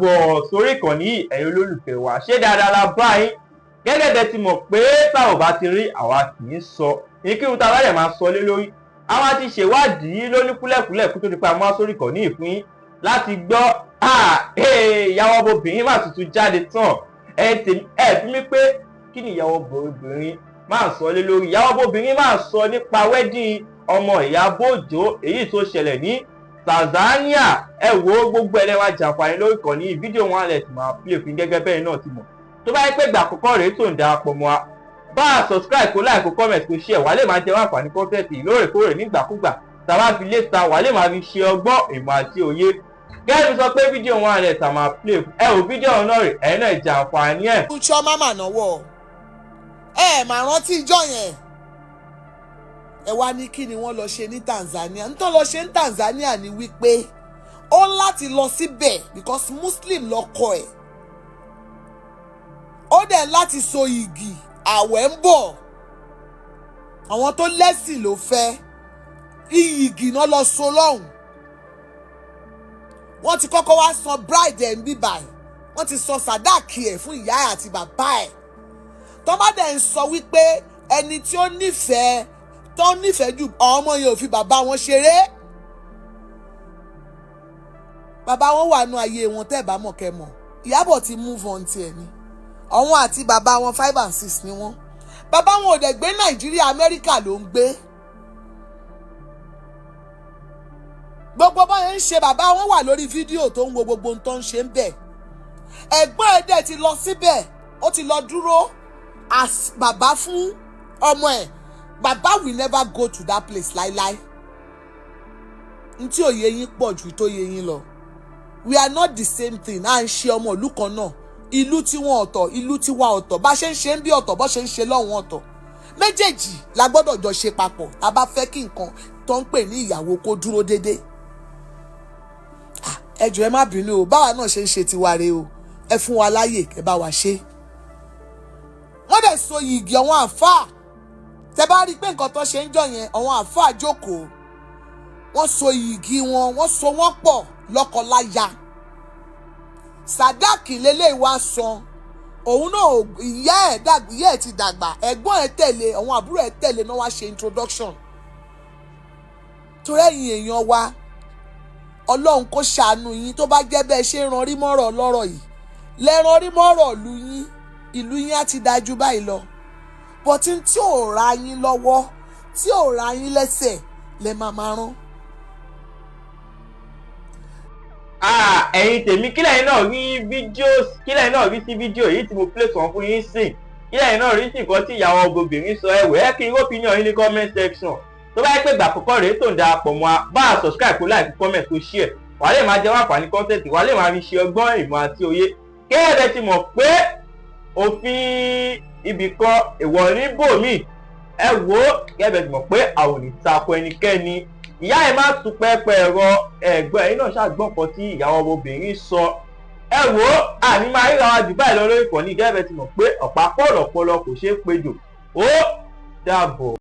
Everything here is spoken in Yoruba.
káàbọ̀ sórí ìkànnì ẹ̀yin olólùfẹ́ wa ṣé dáadáa la bá yín gẹ́gẹ́ bẹ́ẹ̀ ti mọ̀ pé táwọn bá ti rí àwa kì í sọ ní kí n ta bá dẹ̀ máa sọ lé lórí àwa ti ṣèwádìí lóní kúlẹ̀kúlẹ̀ kó tó di pa mọ́ sórí ìkànnì ìfún yín láti gbọ́ ìyàwó obìnrin máa tuntun jáde tán ẹ fi mí pé kí ni ìyàwó obìnrin máa sọ lé lórí ìyàwó obìnrin máa sọ nípa wedding ọmọ Ìyábọ̀ Òjó èyí tó ṣẹlẹ̀ ní Tanzania. Ẹ wo gbogbo ẹlẹ́wà jàǹfààní lórí ìkànnì fídíò wọn alẹ́ tí máa play fún gẹ́gẹ́ bẹ́ẹ̀ náà ti mọ̀ tó bá yẹ pé ìgbà àkọ́kọ́ rèé tó ń darapọ̀ mọ́ wa bá a subscribe kó like kó comment kó share wà lè máa jẹ wá àǹfààní kọ́ńtẹ́ẹ̀tì lóòrèkóòrè nígbàkúgbà tàbá fi lé ta wà lè máa fi ṣe ọgbọ́n ìmọ̀ àti òye gẹ́gẹ́ sọ pé fídíò wọn alẹ́ tà máa play ẹ wò fídíò náà rè ẹ̀yin náà jàǹfààní ẹ̀. kúchọ́ máma náwó ẹ máa rántí ìjọ yẹn ẹ wá ní kí ni wọ́n lọ ṣe ní Tanzania ń tó lọ ṣe ní Tanzania ni wípé ó láti lọ síbẹ̀ because Muslim lọkọ ẹ̀ ó dẹ̀ láti so igi àwẹ̀ ń bọ̀ àwọn tó lẹ́sìn ló fẹ́ igi náà lọ so lọ́hùn wọ́n ti kọ́kọ́ wá san bride ẹ̀ ń bí báyìí wọ́n ti sọ sàdáàkì ẹ̀ fún ìyá àti bàbá ẹ̀ tó bá dẹ̀ ń sọ wípé ẹni tí ó nífẹ̀ẹ́ tó nífẹ̀ẹ́ jù ọmọ yẹn ò fi bàbá wọn ṣeré bàbá wọn wà nù ayé wọn tẹ́ ẹ̀ bá mọ̀ kẹ́ mọ̀ Ìyábọ̀ ti move on tiẹ̀ ni ọ̀hún àti bàbá wọn 5 and 6 ni wọ́n bàbá wọn ò dẹ̀ gbé Nàìjíríà Amẹ́ríkà ló ń gbé gbogbo báyẹn ń ṣe bàbá wọn wà lórí fídíò tó ń wo gbogbo ohun tó ń ṣe ń bẹ̀ ẹ̀gbọ́n ẹ̀ dẹ̀ ti lọ síbẹ̀ ó ti lọ dúró as bàbá fún ọmọ ẹ̀ bàbá will never go to that place láíláí ntí òye yín pọ̀ ju tó yé yín lọ we are not the same thing à ń ṣe ọmọ ìlú kan náà ìlú tí wọn ọ̀tọ̀ ìlú tí wa ọ̀tọ̀ bá ṣe ń ṣe ń bí ọ̀tọ̀ bó ṣe ń ṣe lọ́hùn ọ̀tọ̀ méjèèjì la gbọ́dọ̀ jọ ṣe papọ̀ tá a bá fẹ́ kí nǹkan tó ń pè ní ìyàwó kó dúró déédéé ẹ jọ̀ọ́ ẹ má bínú o báwa náà ṣe ń ṣe tiwa rèé o ẹ fún wa láyè ẹ bá wa ṣe wọ́n dẹ̀ so yìgì àwọn àfáà tẹ bá rí i pé nǹkan tó ṣe ń jọ yẹn àwọn àfáà jókòó wọ́n so yìgì wọn wọ́n so wọ́n pọ̀ lọ́kọláya sàdáàkì lélẹ́yìí wá san òun náà ìyá ẹ̀ ti dàgbà ẹ̀gbọ́n ẹ̀ tẹ̀lé àwọn àbúrò ẹ̀ tẹ̀lé náà wá ṣe introduction torí ẹ̀yin èèyàn wa Ọlọ́run kó ṣàánú yín tó bá jẹ́ bẹ́ẹ̀ ṣe ran rí mọ́rọ̀ lọ́rọ̀ yìí lẹ́ran rí mọ́rọ̀ ìlú yín á ti dájú báyìí lọ bọ́tí tí ò ra yín lọ́wọ́ tí ò ra yín lẹ́sẹ̀ lẹ máa rán. Ẹ̀yin tèmi kílẹ̀ náà rí sí fídíò yìí tí mo play sàn fún yín sìn kílẹ̀ náà rí sí nǹkan tí ìyàwó obìnrin sọ ẹ̀wẹ̀ kí n opinion yín ní comment section tó bá yẹ pé ìgbà àkọ́kọ́ rèé tó ń darapọ̀ mọ́ a bá a subscribe kó like kó comment kó share wà á lè máa jẹ́ wá àǹfààní content wà á lè máa fi ṣe ọgbọ́n ìmọ̀ àti òye kéèyàn ti mọ̀ pé òfin ibìkan èèwọ̀ ní bòmí ẹ wò ó gẹ́gẹ́ bí mọ̀ pé àwọn ò ní tako ẹnikẹ́ni ìyá ẹ̀ má tún pẹ́pẹ́ ẹ̀rọ ẹ̀gbọ́n ẹ̀yìn náà ṣàgbọ́n kan tí ìyàwó obìnrin sọ ẹ wò ó àní máa ríra wa jù báyìí lọ lórí ìkànnì gẹ́gẹ́ bí ti mọ̀ pé ọ̀pá pọ̀lọpọ̀lọ kò ṣeé péjò ó dàbọ̀.